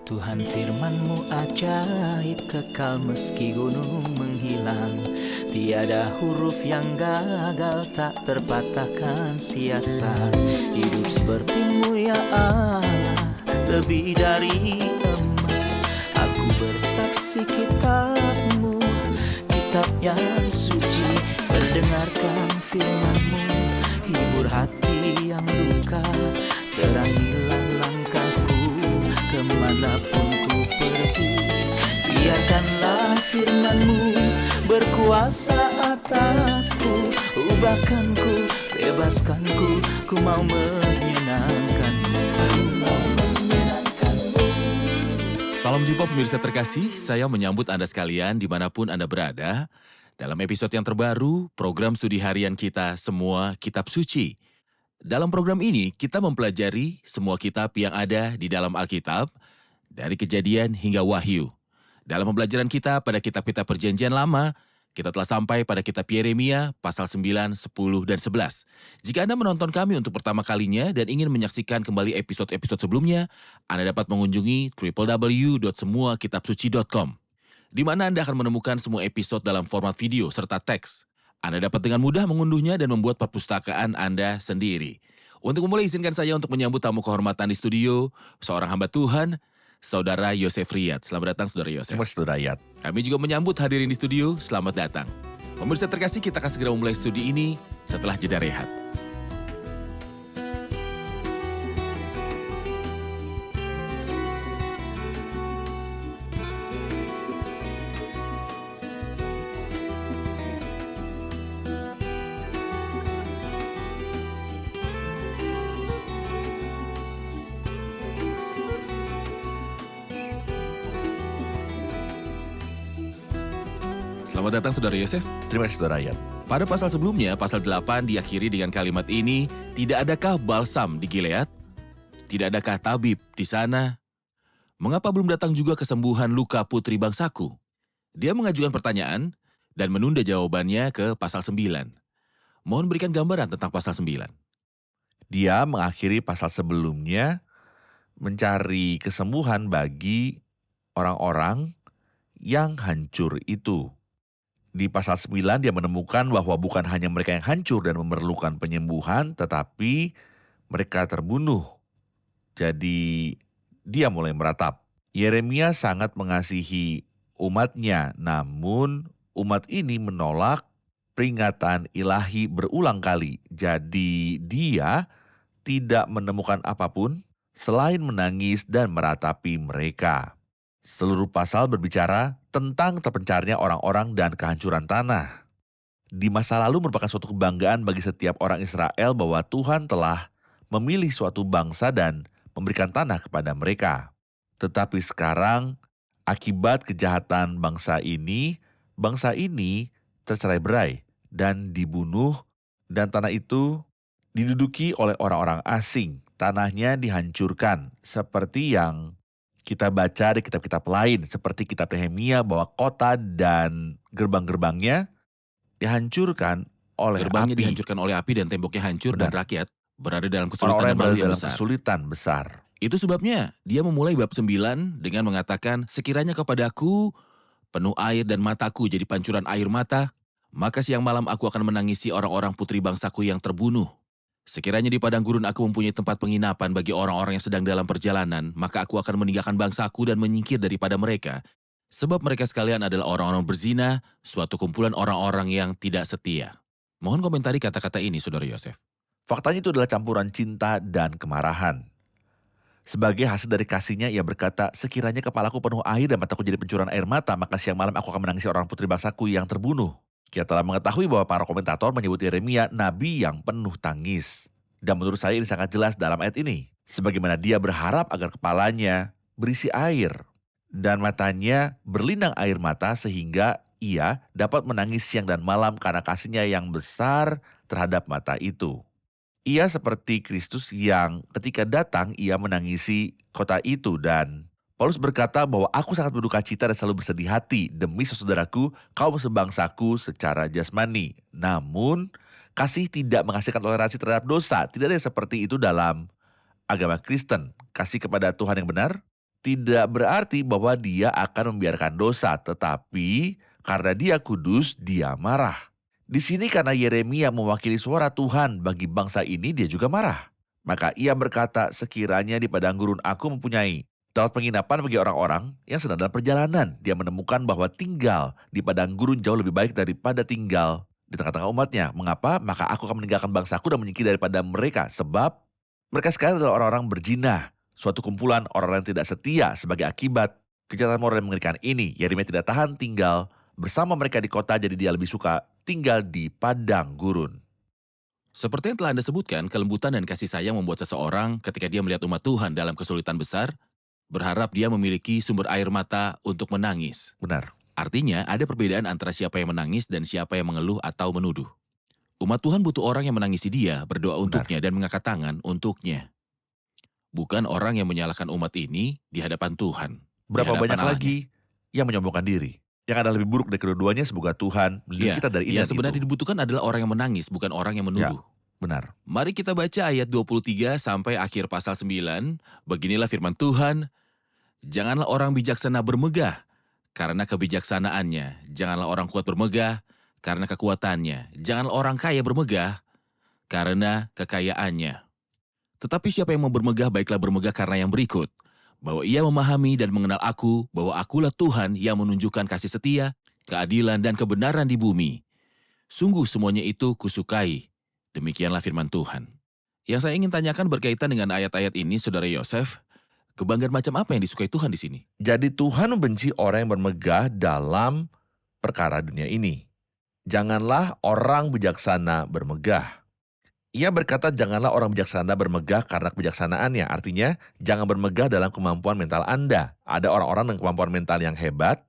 Tuhan firman-Mu ajaib, kekal meski gunung menghilang. Tiada huruf yang gagal, tak terpatahkan siasat. Hidup seperti-Mu ya Allah, lebih dari emas. Aku bersaksi kitab-Mu, kitab yang suci. Mendengarkan firman-Mu, hibur hati yang luka. Terangilah langkahku kemanapun ku pergi. Biarkanlah firman-Mu berkuasa atasku. Ubahkanku, bebaskanku, ku mau menyenangkan-Mu. Salam jumpa pemirsa terkasih, saya menyambut Anda sekalian dimanapun Anda berada. Dalam episode yang terbaru, program studi harian kita Semua Kitab Suci. Dalam program ini, kita mempelajari semua kitab yang ada di dalam Alkitab, dari Kejadian hingga Wahyu. Dalam pembelajaran kita pada kitab-kitab Perjanjian Lama, kita telah sampai pada kitab Yeremia, pasal 9, 10, dan 11. Jika Anda menonton kami untuk pertama kalinya dan ingin menyaksikan kembali episode-episode sebelumnya, Anda dapat mengunjungi www.semuakitabsuci.com, di mana Anda akan menemukan semua episode dalam format video serta teks. Anda dapat dengan mudah mengunduhnya dan membuat perpustakaan Anda sendiri. Untuk memulai, izinkan saya untuk menyambut tamu kehormatan di studio, seorang hamba Tuhan, Saudara Yosef Riyad. Selamat datang, Saudara Yosef. Terima kasih, Saudara Riyad. Kami juga menyambut hadirin di studio, selamat datang. Pemirsa terkasih, kita akan segera memulai studi ini setelah jeda rehat. Selamat datang, Saudara Yosef. Terima kasih, Saudara Riyad. Pada pasal sebelumnya, pasal 8 diakhiri dengan kalimat ini, tidak adakah balsam di Gilead? Tidak adakah tabib di sana? Mengapa belum datang juga kesembuhan luka putri bangsaku? Dia mengajukan pertanyaan dan menunda jawabannya ke pasal 9. Mohon berikan gambaran tentang pasal 9. Dia mengakhiri pasal sebelumnya mencari kesembuhan bagi orang-orang yang hancur itu. Di pasal 9 dia menemukan bahwa bukan hanya mereka yang hancur dan memerlukan penyembuhan, tetapi mereka terbunuh. Jadi dia mulai meratap. Yeremia sangat mengasihi umatnya, namun umat ini menolak peringatan ilahi berulang kali. Jadi dia tidak menemukan apapun selain menangis dan meratapi mereka. Seluruh pasal berbicara tentang terpencarnya orang-orang dan kehancuran tanah. Di masa lalu merupakan suatu kebanggaan bagi setiap orang Israel bahwa Tuhan telah memilih suatu bangsa dan memberikan tanah kepada mereka. Tetapi sekarang, akibat kejahatan bangsa ini tercerai-berai dan dibunuh, dan tanah itu diduduki oleh orang-orang asing. Tanahnya dihancurkan, seperti yang kita baca di kitab-kitab lain, seperti kitab Nehemia, bahwa kota dan gerbang-gerbangnya dihancurkan oleh Gerbangnya api. dihancurkan oleh api dan temboknya hancur, dan rakyat berada dalam kesulitan Orang-orang dan yang malu berada yang dalam besar. kesulitan besar. Itu sebabnya dia memulai bab 9 dengan mengatakan, sekiranya kepadaku penuh air dan mataku jadi pancuran air mata, maka siang malam aku akan menangisi orang-orang putri bangsaku yang terbunuh. Sekiranya di padang gurun aku mempunyai tempat penginapan bagi orang-orang yang sedang dalam perjalanan, maka aku akan meninggalkan bangsaku dan menyingkir daripada mereka. Sebab mereka sekalian adalah orang-orang berzina, suatu kumpulan orang-orang yang tidak setia. Mohon komentari kata-kata ini, Saudara Yosef. Faktanya itu adalah campuran cinta dan kemarahan. Sebagai hasil dari kasihnya, ia berkata, sekiranya kepalaku penuh air dan mataku jadi pancuran air mata, maka siang malam aku akan menangisi orang putri bangsaku yang terbunuh. Kita telah mengetahui bahwa para komentator menyebut Yeremia nabi yang penuh tangis. Dan menurut saya ini sangat jelas dalam ayat ini. Sebagaimana dia berharap agar kepalanya berisi air dan matanya berlinang air mata sehingga ia dapat menangis siang dan malam karena kasihnya yang besar terhadap mata itu. Ia seperti Kristus yang ketika datang ia menangisi kota itu, dan Paulus berkata bahwa aku sangat berduka cita dan selalu bersedih hati demi saudaraku kaum sebangsaku secara jasmani. Namun kasih tidak menghasilkan toleransi terhadap dosa. Tidak ada yang seperti itu dalam agama Kristen. Kasih kepada Tuhan yang benar tidak berarti bahwa dia akan membiarkan dosa, tetapi karena dia kudus, dia marah. Di sini karena Yeremia mewakili suara Tuhan bagi bangsa ini, dia juga marah. Maka ia berkata, sekiranya di padang gurun aku mempunyai tempat penginapan bagi orang-orang yang sedang dalam perjalanan. Dia menemukan bahwa tinggal di padang gurun jauh lebih baik daripada tinggal di tengah-tengah umatnya. Mengapa? Maka aku akan meninggalkan bangsaku dan menyingkir daripada mereka. Sebab mereka sekarang adalah orang-orang berzina. Suatu kumpulan orang-orang yang tidak setia sebagai akibat kejahatan moral yang mengerikan ini. Yeremia tidak tahan tinggal bersama mereka di kota, jadi dia lebih suka tinggal di padang gurun. Seperti yang telah Anda sebutkan, kelembutan dan kasih sayang membuat seseorang ketika dia melihat umat Tuhan dalam kesulitan besar, berharap dia memiliki sumber air mata untuk menangis. Benar. Artinya, ada perbedaan antara siapa yang menangis dan siapa yang mengeluh atau menuduh. Umat Tuhan butuh orang yang menangisi dia, berdoa untuknya, dan mengangkat tangan untuknya. Bukan orang yang menyalahkan umat ini di hadapan Tuhan. Berapa Di hadapan banyak Allahnya. lagi yang menyombongkan diri. Yang ada lebih buruk dari kedua-duanya, semoga Tuhan melindungi kita dari ini Yang dan sebenarnya itu. dibutuhkan adalah orang yang menangis, bukan orang yang menuduh. Benar. Mari kita baca ayat 23 sampai akhir pasal 9. Beginilah firman Tuhan. Janganlah orang bijaksana bermegah karena kebijaksanaannya. Janganlah orang kuat bermegah karena kekuatannya. Janganlah orang kaya bermegah karena kekayaannya. Tetapi siapa yang mau bermegah, baiklah bermegah karena yang berikut. Bahwa ia memahami dan mengenal aku, bahwa akulah Tuhan yang menunjukkan kasih setia, keadilan dan kebenaran di bumi. Sungguh semuanya itu kusukai. Demikianlah firman Tuhan. Yang saya ingin tanyakan berkaitan dengan ayat-ayat ini, Saudara Yosef, kebanggaan macam apa yang disukai Tuhan di sini? Jadi Tuhan membenci orang yang bermegah dalam perkara dunia ini. Janganlah orang bijaksana bermegah. Ia berkata janganlah orang bijaksana bermegah karena kebijaksanaannya. Artinya jangan bermegah dalam kemampuan mental Anda. Ada orang-orang dengan kemampuan mental yang hebat,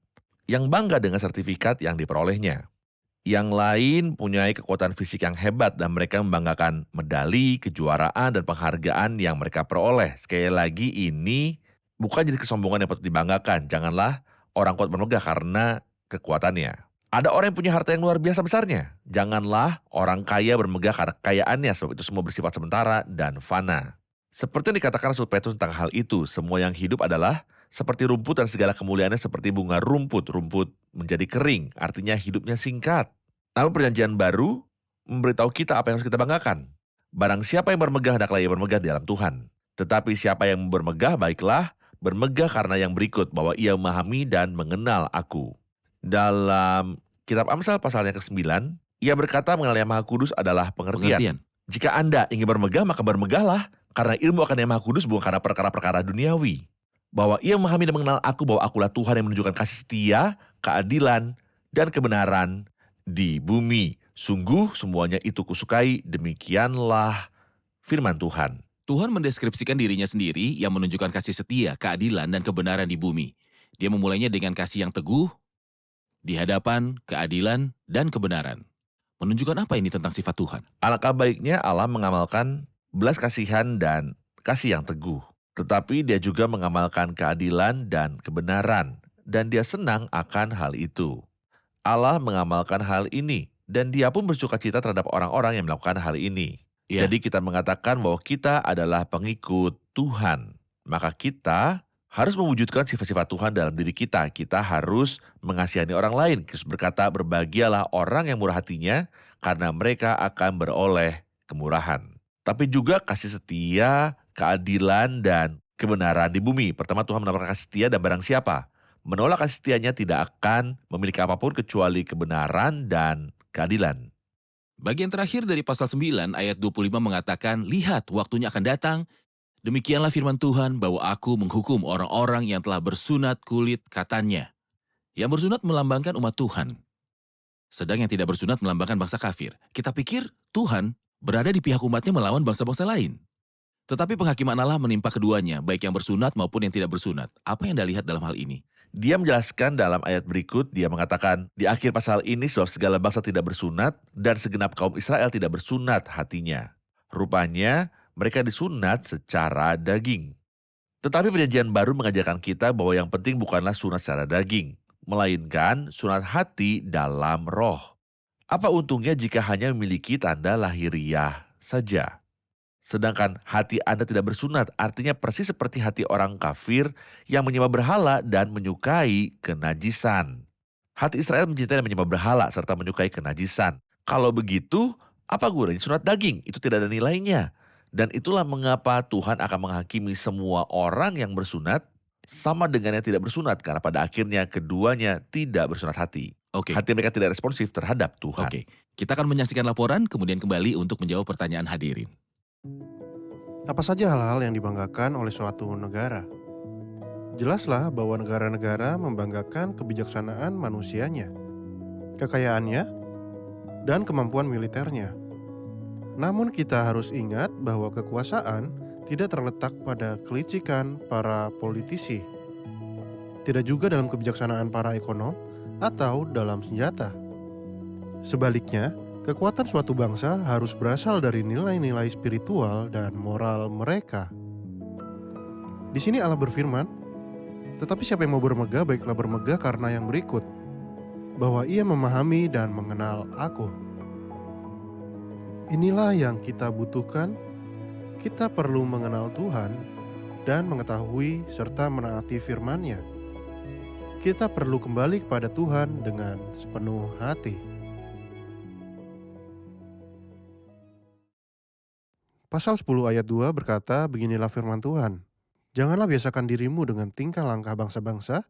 yang bangga dengan sertifikat yang diperolehnya. Yang lain punya kekuatan fisik yang hebat dan mereka membanggakan medali, kejuaraan, dan penghargaan yang mereka peroleh. Sekali lagi ini bukan jadi kesombongan yang patut dibanggakan. Janganlah orang kuat bermegah karena kekuatannya. Ada orang yang punya harta yang luar biasa besarnya. Janganlah orang kaya bermegah karena kekayaannya, sebab itu semua bersifat sementara dan fana. Seperti yang dikatakan Rasul Petrus tentang hal itu, semua yang hidup adalah seperti rumput dan segala kemuliaannya seperti bunga rumput. Rumput menjadi kering, artinya hidupnya singkat. Namun perjanjian baru memberitahu kita apa yang harus kita banggakan. Barang siapa yang bermegah, hendaklah ia bermegah di dalam Tuhan. Tetapi siapa yang bermegah, baiklah bermegah karena yang berikut, bahwa ia memahami dan mengenal aku. Dalam kitab Amsal pasal yang ke-9, ia berkata mengenal yang Maha Kudus adalah pengertian. Jika Anda ingin bermegah, maka bermegahlah, karena ilmu akan yang Maha Kudus bukan karena perkara-perkara duniawi. Bahwa ia memahami dan mengenal aku, bahwa akulah Tuhan yang menunjukkan kasih setia, keadilan, dan kebenaran di bumi. Sungguh semuanya itu kusukai, demikianlah firman Tuhan. Tuhan mendeskripsikan dirinya sendiri yang menunjukkan kasih setia, keadilan, dan kebenaran di bumi. Dia memulainya dengan kasih yang teguh, di hadapan, keadilan, dan kebenaran. Menunjukkan apa ini tentang sifat Tuhan? Alangkah baiknya Allah mengamalkan belas kasihan dan kasih yang teguh. Tetapi dia juga mengamalkan keadilan dan kebenaran. Dan dia senang akan hal itu. Allah mengamalkan hal ini. Dan dia pun bersuka cita terhadap orang-orang yang melakukan hal ini. Ya. Jadi kita mengatakan bahwa kita adalah pengikut Tuhan. Maka kita harus mewujudkan sifat-sifat Tuhan dalam diri kita. Kita harus mengasihani orang lain. Kristus berkata, berbahagialah orang yang murah hatinya, karena mereka akan beroleh kemurahan. Tapi juga kasih setia, keadilan, dan kebenaran di bumi. Pertama, Tuhan menawarkan kasih setia, dan barang siapa menolak kasih setianya tidak akan memiliki apapun kecuali kebenaran dan keadilan. Bagian terakhir dari pasal 9 ayat 25 mengatakan, lihat waktunya akan datang, demikianlah firman Tuhan bahwa aku menghukum orang-orang yang telah bersunat kulit katanya. Yang bersunat melambangkan umat Tuhan. Sedang yang tidak bersunat melambangkan bangsa kafir. Kita pikir Tuhan berada di pihak umatnya melawan bangsa-bangsa lain. Tetapi penghakiman Allah menimpa keduanya, baik yang bersunat maupun yang tidak bersunat. Apa yang Anda lihat dalam hal ini? Dia menjelaskan dalam ayat berikut, dia mengatakan, di akhir pasal ini sebab segala bangsa tidak bersunat dan segenap kaum Israel tidak bersunat hatinya. Rupanya mereka disunat secara daging. Tetapi perjanjian baru mengajarkan kita bahwa yang penting bukanlah sunat secara daging, melainkan sunat hati dalam roh. Apa untungnya jika hanya memiliki tanda lahiriah saja? Sedangkan hati Anda tidak bersunat, artinya persis seperti hati orang kafir yang menyembah berhala dan menyukai kenajisan. Hati Israel mencintai dan menyembah berhala serta menyukai kenajisan. Kalau begitu, apa gunanya sunat daging? Itu tidak ada nilainya. Dan itulah mengapa Tuhan akan menghakimi semua orang yang bersunat sama dengan yang tidak bersunat. Karena pada akhirnya keduanya tidak bersunat hati. Oke, Hati mereka tidak responsif terhadap Tuhan. oke. Kita akan menyaksikan laporan, kemudian kembali untuk menjawab pertanyaan hadirin. Apa saja hal-hal yang dibanggakan oleh suatu negara? Jelaslah bahwa negara-negara membanggakan kebijaksanaan manusianya, kekayaannya, dan kemampuan militernya. Namun kita harus ingat bahwa kekuasaan tidak terletak pada kelicikan para politisi, tidak juga dalam kebijaksanaan para ekonom atau dalam senjata. Sebaliknya, kekuatan suatu bangsa harus berasal dari nilai-nilai spiritual dan moral mereka. Di sini Allah berfirman, "Tetapi siapa yang mau bermegah, baiklah bermegah karena yang berikut, bahwa ia memahami dan mengenal Aku." Inilah yang kita butuhkan. Kita perlu mengenal Tuhan dan mengetahui serta menaati firman-Nya. Kita perlu kembali kepada Tuhan dengan sepenuh hati. Pasal 10 ayat 2 berkata, beginilah firman Tuhan. Janganlah biasakan dirimu dengan tingkah langkah bangsa-bangsa.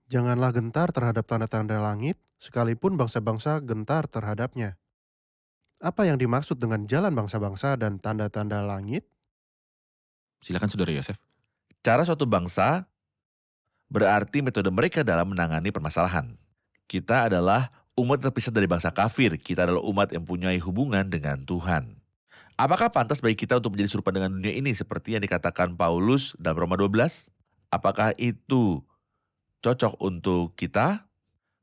Janganlah gentar terhadap tanda-tanda langit, sekalipun bangsa-bangsa gentar terhadapnya. Apa yang dimaksud dengan jalan bangsa-bangsa dan tanda-tanda langit? Silakan Saudara Yosef. Cara suatu bangsa berarti metode mereka dalam menangani permasalahan. Kita adalah umat terpisah dari bangsa kafir. Kita adalah umat yang mempunyai hubungan dengan Tuhan. Apakah pantas bagi kita untuk menjadi serupa dengan dunia ini seperti yang dikatakan Paulus dalam Roma 12? Apakah itu cocok untuk kita?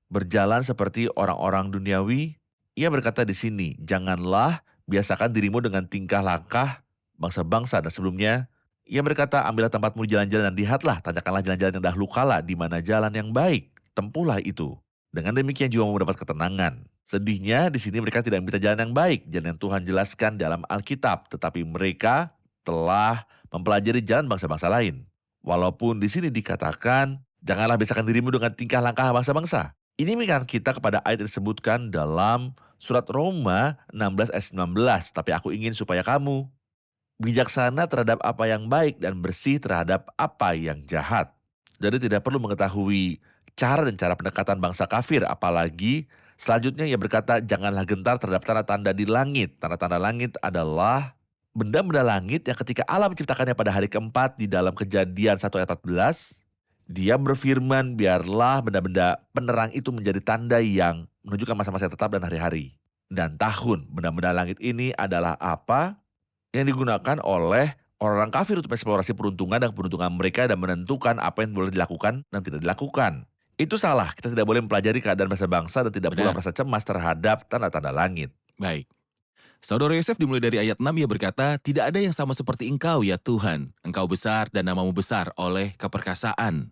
Berjalan seperti orang-orang duniawi? Ia berkata di sini, janganlah biasakan dirimu dengan tingkah langkah bangsa-bangsa. Dan sebelumnya, ia berkata, ambillah tempatmu di jalan-jalan dan lihatlah, tanyakanlah jalan-jalan yang dahulu kala, di mana jalan yang baik. Tempuhlah itu. Dengan demikian juga mendapat ketenangan. Sedihnya di sini mereka tidak minta jalan yang baik, jalan yang Tuhan jelaskan dalam Alkitab, tetapi mereka telah mempelajari jalan bangsa-bangsa lain. Walaupun di sini dikatakan, janganlah biasakan dirimu dengan tingkah langkah bangsa-bangsa. Ini mengingatkan kita kepada ayat yang disebutkan dalam surat Roma 16 ayat 19. Tapi aku ingin supaya kamu bijaksana terhadap apa yang baik dan bersih terhadap apa yang jahat. Jadi tidak perlu mengetahui cara dan cara pendekatan bangsa kafir. Apalagi selanjutnya ia berkata janganlah gentar terhadap tanda-tanda di langit. Tanda-tanda langit adalah benda-benda langit yang ketika Allah menciptakannya pada hari keempat di dalam Kejadian 1 ayat 14. Dia berfirman, biarlah benda-benda penerang itu menjadi tanda yang menunjukkan masa-masa yang tetap dan hari-hari. Dan tahun, benda-benda langit ini adalah apa? Yang digunakan oleh orang kafir untuk eksplorasi peruntungan dan keberuntungan mereka dan menentukan apa yang boleh dilakukan dan tidak dilakukan. Itu salah, kita tidak boleh mempelajari keadaan bangsa-bangsa dan tidak pula merasa cemas terhadap tanda-tanda langit. Baik. Saudara Yosef dimulai dari ayat 6, ia berkata, tidak ada yang sama seperti engkau ya Tuhan. Engkau besar dan namamu besar oleh keperkasaan.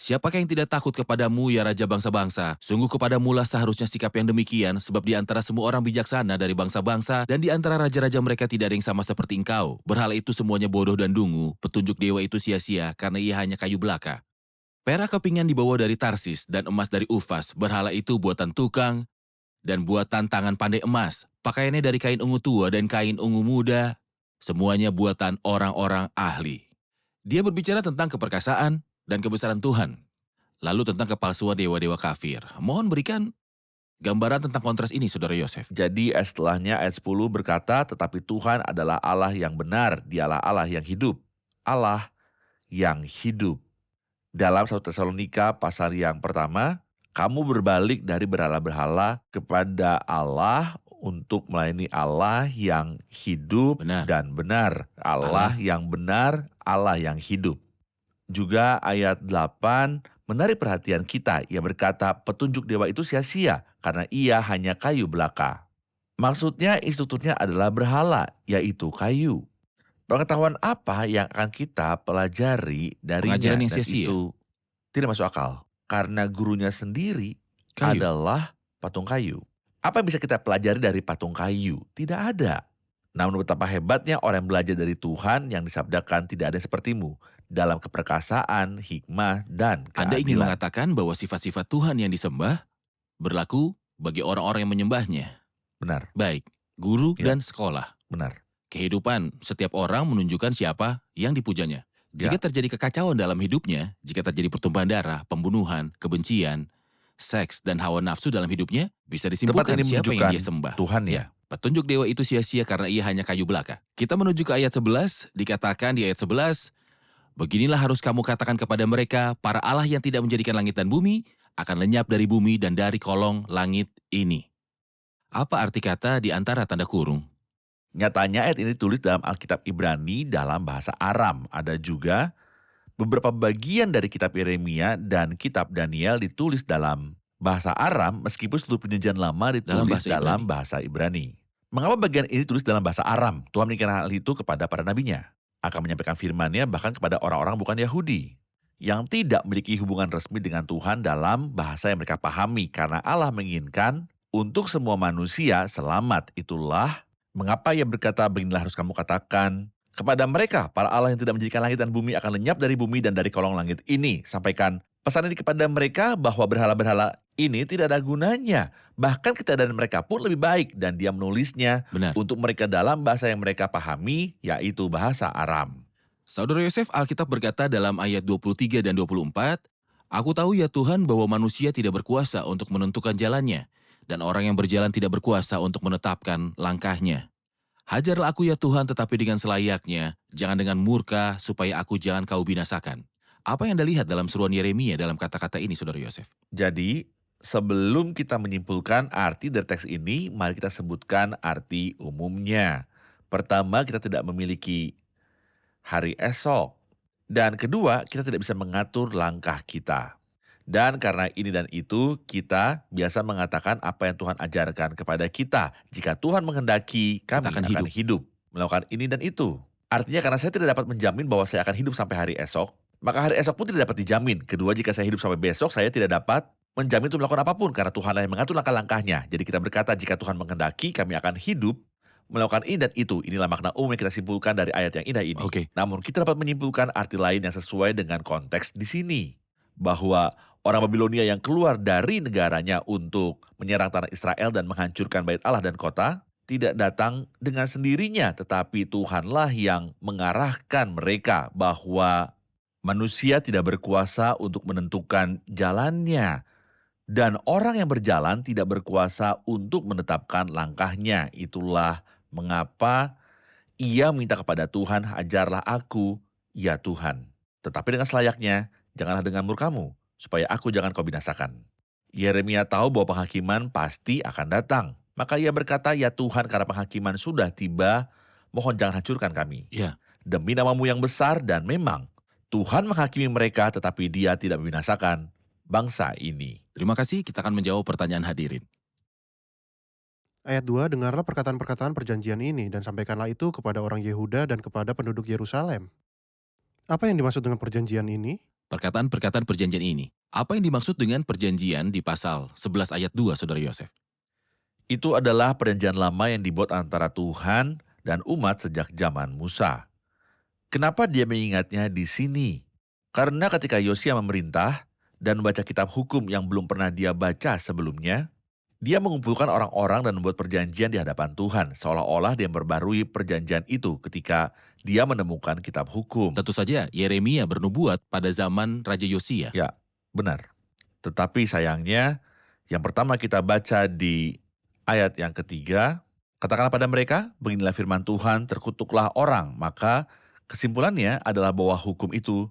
Siapakah yang tidak takut kepadamu ya Raja bangsa-bangsa? Sungguh kepadamulah seharusnya sikap yang demikian, sebab di antara semua orang bijaksana dari bangsa-bangsa, dan di antara raja-raja mereka tidak ada yang sama seperti engkau. Berhala itu semuanya bodoh dan dungu, petunjuk dewa itu sia-sia, karena ia hanya kayu belaka. Perak kepingan dibawa dari Tarsis, dan emas dari Ufas. Berhala itu buatan tukang, dan buatan tangan pandai emas. Pakaiannya dari kain ungu tua dan kain ungu muda. Semuanya buatan orang-orang ahli. Dia berbicara tentang keperkasaan dan kebesaran Tuhan. Lalu tentang kepalsuan dewa-dewa kafir. Mohon berikan gambaran tentang kontras ini, Saudara Yosef. Jadi setelahnya ayat 10 berkata, tetapi Tuhan adalah Allah yang benar, dialah Allah yang hidup. Allah yang hidup. Dalam 1 Tesalonika pasal yang pertama, kamu berbalik dari berhala-berhala kepada Allah untuk melayani Allah yang hidup dan benar. Allah yang benar, Allah yang hidup. Juga ayat 8 menarik perhatian kita. Ia berkata petunjuk dewa itu sia-sia karena ia hanya kayu belaka. Maksudnya instrukturnya adalah berhala, yaitu kayu. Pengetahuan apa yang akan kita pelajari darinya Pengajaran yang dan sia-sia. itu tidak masuk akal. Karena gurunya sendiri adalah patung kayu. Apa yang bisa kita pelajari dari patung kayu? Tidak ada. Namun betapa hebatnya orang yang belajar dari Tuhan yang disabdakan tidak ada sepertimu dalam keperkasaan, hikmah, dan Anda ingin keadilan. mengatakan bahwa sifat-sifat Tuhan yang disembah berlaku bagi orang-orang yang menyembahnya. Benar, Baik, guru Ya. dan sekolah. benar. Kehidupan setiap orang menunjukkan siapa yang dipujanya. Jika Ya. terjadi kekacauan dalam hidupnya, jika terjadi pertumpahan darah, pembunuhan, kebencian, seks, dan hawa nafsu dalam hidupnya, bisa disimpulkan ini siapa yang menunjukkan dia sembah. Tuhan ya. Petunjuk dewa itu sia-sia karena ia hanya kayu belaka. Kita menuju ke ayat 11, dikatakan di ayat 11, beginilah harus kamu katakan kepada mereka, para Allah yang tidak menjadikan langit dan bumi, akan lenyap dari bumi dan dari kolong langit ini. Apa arti kata di antara tanda kurung? Nyatanya ayat ini ditulis dalam Alkitab Ibrani dalam bahasa Aram. Ada juga beberapa bagian dari kitab Yeremia dan kitab Daniel ditulis dalam bahasa Aram meskipun seluruh perjanjian lama ditulis dalam bahasa Ibrani. Mengapa bagian ini ditulis dalam bahasa Aram? Tuhan memberikan hal itu kepada para nabinya. Akan menyampaikan firman-Nya bahkan kepada orang-orang bukan Yahudi yang tidak memiliki hubungan resmi dengan Tuhan dalam bahasa yang mereka pahami karena Allah menginginkan untuk semua manusia selamat. Itulah mengapa ia berkata, beginilah harus kamu katakan kepada mereka, para Allah yang tidak menjadikan langit dan bumi akan lenyap dari bumi dan dari kolong langit ini. Sampaikan pesan ini kepada mereka bahwa berhala-berhala ini tidak ada gunanya. Bahkan keadaan mereka pun lebih baik. Dan dia menulisnya Benar. untuk mereka dalam bahasa yang mereka pahami, yaitu bahasa Aram. Saudara Yosef, Alkitab berkata dalam ayat 23 dan 24, Aku tahu ya Tuhan bahwa manusia tidak berkuasa untuk menentukan jalannya, dan orang yang berjalan tidak berkuasa untuk menetapkan langkahnya. Hajarlah aku ya Tuhan tetapi dengan selayaknya, jangan dengan murka supaya aku jangan kau binasakan. Apa yang Anda lihat dalam seruan Yeremia dalam kata-kata ini, Saudara Yosef? Jadi, sebelum kita menyimpulkan arti dari teks ini, mari kita sebutkan arti umumnya. Pertama, kita tidak memiliki hari esok. Dan kedua, kita tidak bisa mengatur langkah kita. Dan karena ini dan itu, kita biasa mengatakan apa yang Tuhan ajarkan kepada kita. Jika Tuhan menghendaki, kami Kita akan akan hidup. Melakukan ini dan itu. Artinya karena saya tidak dapat menjamin bahwa saya akan hidup sampai hari esok, maka hari esok pun tidak dapat dijamin. Kedua, jika saya hidup sampai besok, saya tidak dapat menjamin untuk melakukan apapun karena Tuhanlah yang mengatur langkah-langkahnya. Jadi kita berkata, jika Tuhan menghendaki, kami akan hidup, melakukan ini dan itu. Inilah makna umum yang kita simpulkan dari ayat yang indah ini. Oke. Namun kita dapat menyimpulkan arti lain yang sesuai dengan konteks di sini. Bahwa orang Babilonia yang keluar dari negaranya untuk menyerang tanah Israel dan menghancurkan bait Allah dan kota, tidak datang dengan sendirinya, tetapi Tuhanlah yang mengarahkan mereka bahwa manusia tidak berkuasa untuk menentukan jalannya. Dan orang yang berjalan tidak berkuasa untuk menetapkan langkahnya. Itulah mengapa ia minta kepada Tuhan, ajarlah aku, ya Tuhan. Tetapi dengan selayaknya, janganlah dengan murkamu, supaya aku jangan kau binasakan. Yeremia tahu bahwa penghakiman pasti akan datang. Maka ia berkata, ya Tuhan, karena penghakiman sudah tiba, mohon jangan hancurkan kami. Ya. Demi namamu yang besar, dan memang Tuhan menghakimi mereka, tetapi dia tidak membinasakan bangsa ini. Terima kasih, kita akan menjawab pertanyaan hadirin. Ayat 2, dengarlah perkataan-perkataan perjanjian ini dan sampaikanlah itu kepada orang Yehuda dan kepada penduduk Yerusalem. Apa yang dimaksud dengan perjanjian ini? Perkataan-perkataan perjanjian ini. Apa yang dimaksud dengan perjanjian di pasal 11 ayat 2, Saudara Yosef? Itu adalah perjanjian lama yang dibuat antara Tuhan dan umat sejak zaman Musa. Kenapa dia mengingatnya di sini? Karena ketika Yosia memerintah dan membaca kitab hukum yang belum pernah dia baca sebelumnya, dia mengumpulkan orang-orang dan membuat perjanjian di hadapan Tuhan, seolah-olah dia memperbarui perjanjian itu ketika dia menemukan kitab hukum. Tentu saja, Yeremia bernubuat pada zaman Raja Yosia. Ya, benar. Tetapi sayangnya, yang pertama kita baca di ayat yang ketiga, katakanlah pada mereka, beginilah firman Tuhan, terkutuklah orang. Maka kesimpulannya adalah bahwa hukum itu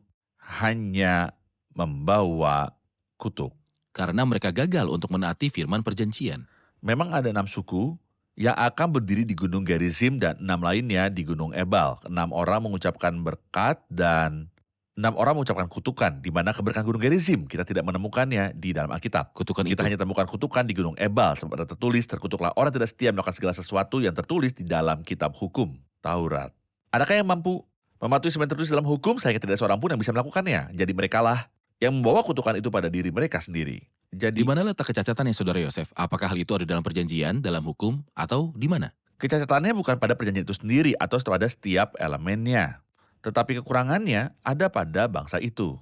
hanya membawa kutuk. Karena mereka gagal untuk menaati firman perjanjian. Memang ada 6 suku yang akan berdiri di Gunung Gerizim dan 6 lainnya di Gunung Ebal. 6 orang mengucapkan berkat dan 6 orang mengucapkan kutukan. Di mana keberkahan Gunung Gerizim kita tidak menemukannya di dalam Alkitab. Kutukan Kita itu. hanya temukan kutukan di Gunung Ebal. Sebab ada tertulis, terkutuklah orang tidak setia melakukan segala sesuatu yang tertulis di dalam kitab hukum, Taurat. Adakah yang mampu mematuhi semua yang tertulis dalam hukum? Saya tidak seorang pun yang bisa melakukannya. Jadi merekalah yang membawa kutukan itu pada diri mereka sendiri. Di Jadi mana letak kecacatannya, Saudara Yosef? Apakah hal itu ada dalam perjanjian, dalam hukum, atau di mana? Kecacatannya bukan pada perjanjian itu sendiri atau pada setiap elemennya, tetapi kekurangannya ada pada bangsa itu.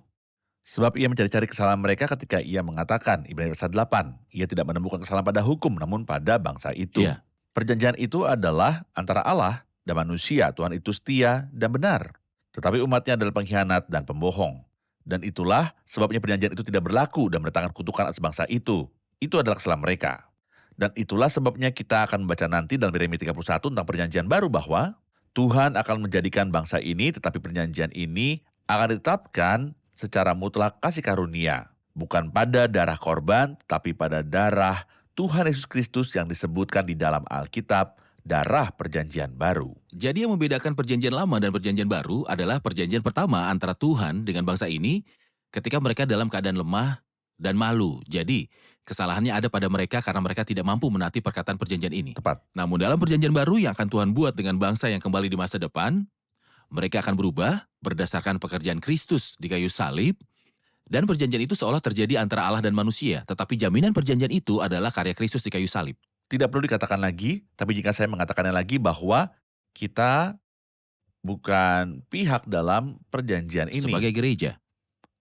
Sebab ia mencari-cari kesalahan mereka ketika ia mengatakan, Ibrani pasal 8, ia tidak menemukan kesalahan pada hukum namun pada bangsa itu. Iya. Perjanjian itu adalah antara Allah dan manusia, Tuhan itu setia dan benar. Tetapi umatnya adalah pengkhianat dan pembohong. Dan itulah sebabnya perjanjian itu tidak berlaku dan mendatangkan kutukan atas bangsa itu. Itu adalah kesalahan mereka. Dan itulah sebabnya kita akan membaca nanti dalam Yeremia 31 tentang perjanjian baru bahwa Tuhan akan menjadikan bangsa ini, tetapi perjanjian ini akan ditetapkan secara mutlak kasih karunia. Bukan pada darah korban, tetapi pada darah Tuhan Yesus Kristus yang disebutkan di dalam Alkitab, darah perjanjian baru. Jadi yang membedakan perjanjian lama dan perjanjian baru adalah perjanjian pertama antara Tuhan dengan bangsa ini ketika mereka dalam keadaan lemah dan malu. Jadi kesalahannya ada pada mereka karena mereka tidak mampu menaati perkataan perjanjian ini. Tepat. Namun dalam perjanjian baru yang akan Tuhan buat dengan bangsa yang kembali di masa depan, mereka akan berubah berdasarkan pekerjaan Kristus di kayu salib, dan perjanjian itu seolah terjadi antara Allah dan manusia, tetapi jaminan perjanjian itu adalah karya Kristus di kayu salib. Tidak perlu dikatakan lagi, tapi jika saya mengatakannya lagi bahwa kita bukan pihak dalam perjanjian ini.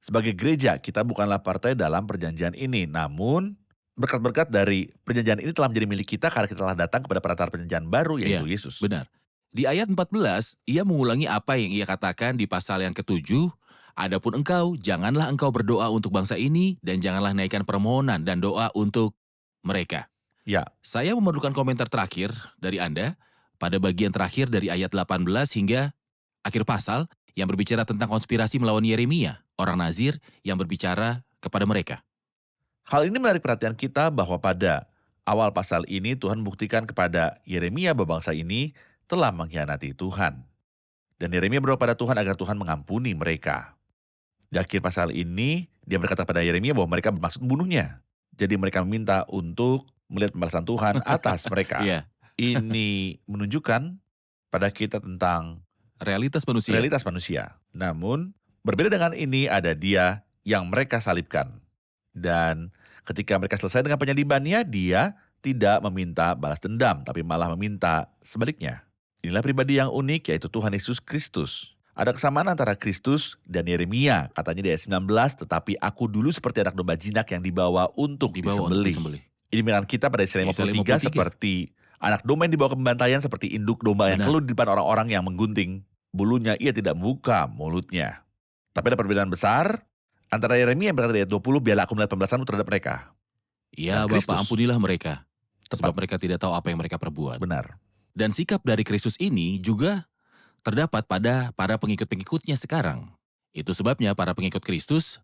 Sebagai gereja, kita bukanlah partai dalam perjanjian ini. Namun, berkat-berkat dari perjanjian ini telah menjadi milik kita karena kita telah datang kepada perantar perjanjian baru, yaitu Yesus. Benar. Di ayat 14, ia mengulangi apa yang ia katakan di pasal yang ke-7, adapun engkau, janganlah engkau berdoa untuk bangsa ini, dan janganlah naikkan permohonan dan doa untuk mereka. Ya. Saya memerlukan komentar terakhir dari Anda pada bagian terakhir dari ayat 18 hingga akhir pasal yang berbicara tentang konspirasi melawan Yeremia, orang Nazir yang berbicara kepada mereka. Hal ini menarik perhatian kita bahwa pada awal pasal ini Tuhan membuktikan kepada Yeremia bahwa bangsa ini telah mengkhianati Tuhan. Dan Yeremia berdoa pada Tuhan agar Tuhan mengampuni mereka. Di akhir pasal ini, dia berkata pada Yeremia bahwa mereka bermaksud membunuhnya. Jadi mereka meminta untuk melihat pembalasan Tuhan atas mereka. Ini menunjukkan pada kita tentang realitas manusia. Namun, berbeda dengan ini ada dia yang mereka salibkan. Dan ketika mereka selesai dengan penyalibannya, dia tidak meminta balas dendam, tapi malah meminta sebaliknya. Inilah pribadi yang unik, yaitu Tuhan Yesus Kristus. Ada kesamaan antara Kristus dan Yeremia, katanya di ayat 19, tetapi aku dulu seperti anak domba jinak yang dibawa untuk disembelih. Ini mengingatkan kita pada Yesaya 53 seperti anak domba yang dibawa ke pembantaian, seperti induk domba yang keluh di depan orang-orang yang menggunting bulunya, ia tidak membuka mulutnya. Tapi ada perbedaan besar antara Yeremia yang berkata di ayat 20, biarlah aku melihat pembalasanmu terhadap mereka. Ya Bapa, ampunilah mereka, Tepat. sebab mereka tidak tahu apa yang mereka perbuat. Benar. Dan sikap dari Kristus ini juga terdapat pada para pengikut-pengikutnya sekarang. Itu sebabnya para pengikut Kristus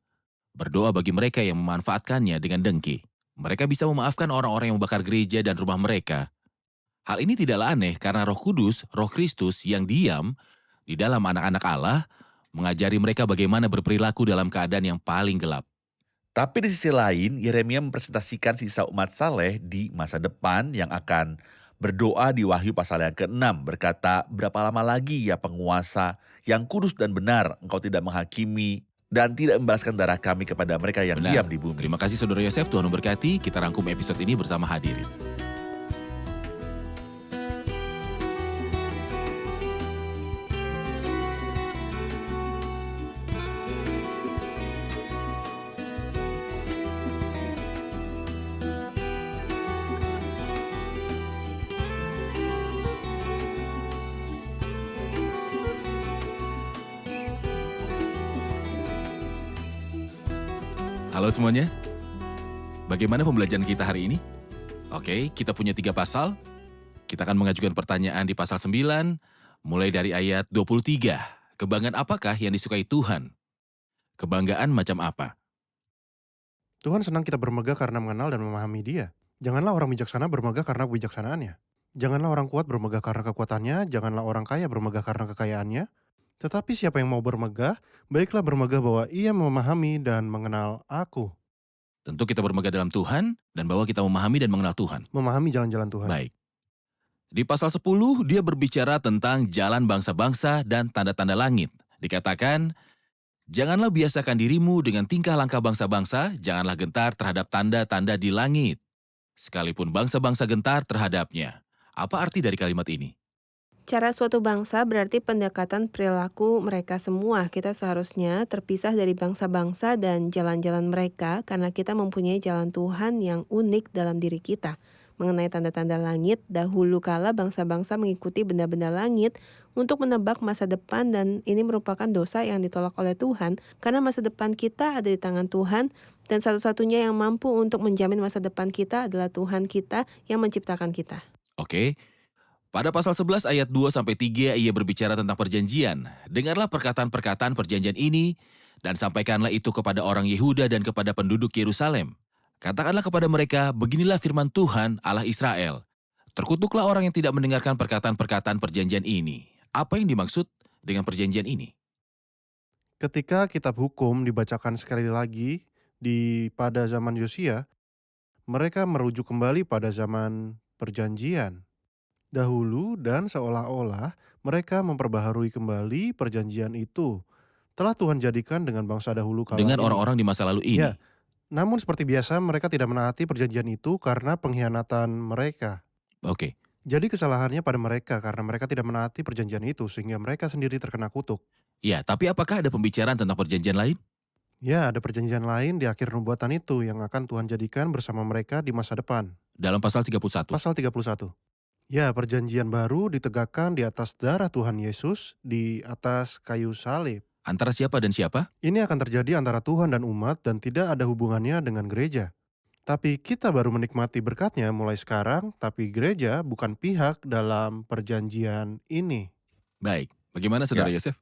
berdoa bagi mereka yang memanfaatkannya dengan dengki. Mereka bisa memaafkan orang-orang yang membakar gereja dan rumah mereka. Hal ini tidaklah aneh karena Roh Kudus, Roh Kristus yang diam di dalam anak-anak Allah, mengajari mereka bagaimana berperilaku dalam keadaan yang paling gelap. Tapi di sisi lain, Yeremia mempresentasikan sisa umat saleh di masa depan yang akan berdoa di Wahyu pasal yang ke-6, berkata, berapa lama lagi ya penguasa yang kudus dan benar, engkau tidak menghakimi dan tidak membalaskan darah kami kepada mereka yang diam di bumi. Terima kasih Saudara Yosef, Tuhan memberkati. Kita rangkum episode ini bersama hadirin. Halo semuanya, bagaimana pembelajaran kita hari ini? Oke, kita punya 3 pasal. Kita akan mengajukan pertanyaan di pasal 9, mulai dari ayat 23. Kebanggaan apakah yang disukai Tuhan? Kebanggaan macam apa? Tuhan senang kita bermegah karena mengenal dan memahami Dia. Janganlah orang bijaksana bermegah karena kebijaksanaannya. Janganlah orang kuat bermegah karena kekuatannya, janganlah orang kaya bermegah karena kekayaannya. Tetapi siapa yang mau bermegah, baiklah bermegah bahwa ia memahami dan mengenal Aku. Tentu kita bermegah dalam Tuhan dan bahwa kita memahami dan mengenal Tuhan. Memahami jalan-jalan Tuhan. Baik. Di pasal 10, dia berbicara tentang jalan bangsa-bangsa dan tanda-tanda langit. Dikatakan, janganlah biasakan dirimu dengan tingkah langkah bangsa-bangsa, janganlah gentar terhadap tanda-tanda di langit. Sekalipun bangsa-bangsa gentar terhadapnya. Apa arti dari kalimat ini? Cara suatu bangsa berarti pendekatan perilaku mereka semua. Kita seharusnya terpisah dari bangsa-bangsa dan jalan-jalan mereka karena kita mempunyai jalan Tuhan yang unik dalam diri kita. Mengenai tanda-tanda langit, dahulu kala bangsa-bangsa mengikuti benda-benda langit untuk menebak masa depan dan ini merupakan dosa yang ditolak oleh Tuhan karena masa depan kita ada di tangan Tuhan dan satu-satunya yang mampu untuk menjamin masa depan kita adalah Tuhan kita yang menciptakan kita. Oke. Pada pasal 11 ayat 2-3 ia berbicara tentang perjanjian. Dengarlah perkataan-perkataan perjanjian ini dan sampaikanlah itu kepada orang Yehuda dan kepada penduduk Yerusalem. Katakanlah kepada mereka, beginilah firman Tuhan Allah Israel. Terkutuklah orang yang tidak mendengarkan perkataan-perkataan perjanjian ini. Apa yang dimaksud dengan perjanjian ini? Ketika kitab hukum dibacakan sekali lagi pada zaman Yosia, mereka merujuk kembali pada zaman perjanjian dahulu dan seolah-olah mereka memperbaharui kembali perjanjian itu. Telah Tuhan jadikan dengan bangsa dahulu kala Dengan ini. orang-orang di masa lalu ini. Ya, namun seperti biasa mereka tidak menaati perjanjian itu karena pengkhianatan mereka. Oke. Jadi kesalahannya pada mereka karena mereka tidak menaati perjanjian itu sehingga mereka sendiri terkena kutuk. Ya, tapi apakah ada pembicaraan tentang perjanjian lain? Ya, ada perjanjian lain di akhir nubuatan itu yang akan Tuhan jadikan bersama mereka di masa depan. Dalam pasal 31. Pasal 31. Ya, perjanjian baru ditegakkan di atas darah Tuhan Yesus di atas kayu salib. Antara siapa dan siapa? Ini akan terjadi antara Tuhan dan umat dan tidak ada hubungannya dengan gereja. Tapi kita baru menikmati berkatnya mulai sekarang, tapi gereja bukan pihak dalam perjanjian ini. Baik. Bagaimana Saudara Yosef?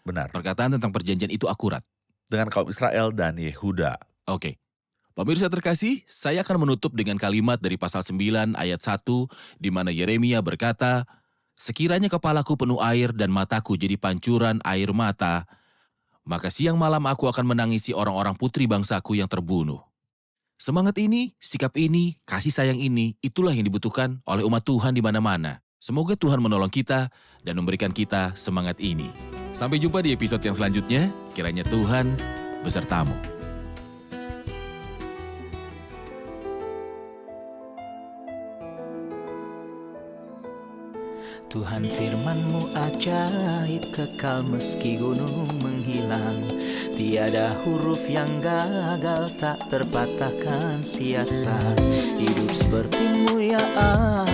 Benar. Perkataan tentang perjanjian itu akurat. Dengan kaum Israel dan Yehuda. Oke. Pemirsa terkasih, saya akan menutup dengan kalimat dari pasal 9 ayat 1 di mana Yeremia berkata, "Sekiranya kepalaku penuh air dan mataku jadi pancuran air mata, maka siang malam aku akan menangisi orang-orang putri bangsaku yang terbunuh." Semangat ini, sikap ini, kasih sayang ini, itulah yang dibutuhkan oleh umat Tuhan di mana-mana. Semoga Tuhan menolong kita dan memberikan kita semangat ini. Sampai jumpa di episode yang selanjutnya. Kiranya Tuhan besertamu. Tuhan firman-Mu ajaib kekal meski gunung menghilang. Tiada huruf yang gagal tak terpatahkan siasat. Hidup seperti-Mu ya Allah,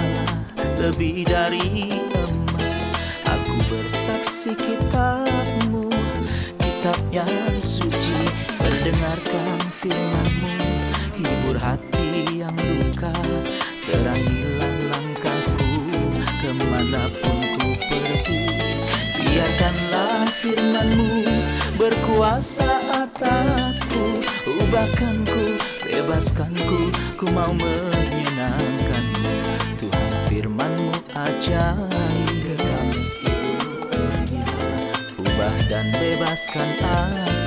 lebih dari emas. Aku bersaksi kitab-Mu, kitab yang suci. Mendengarkan firman-Mu, hibur hati yang luka. Terangilah langkahku kemanapun ku pergi. Biarkanlah firman-Mu berkuasa atasku. Ubahkanku, bebaskanku, ku mau menyenangkan-Mu. Tuhan firman-Mu ajaib, kekal meski gunung. Ubah dan bebaskan aku.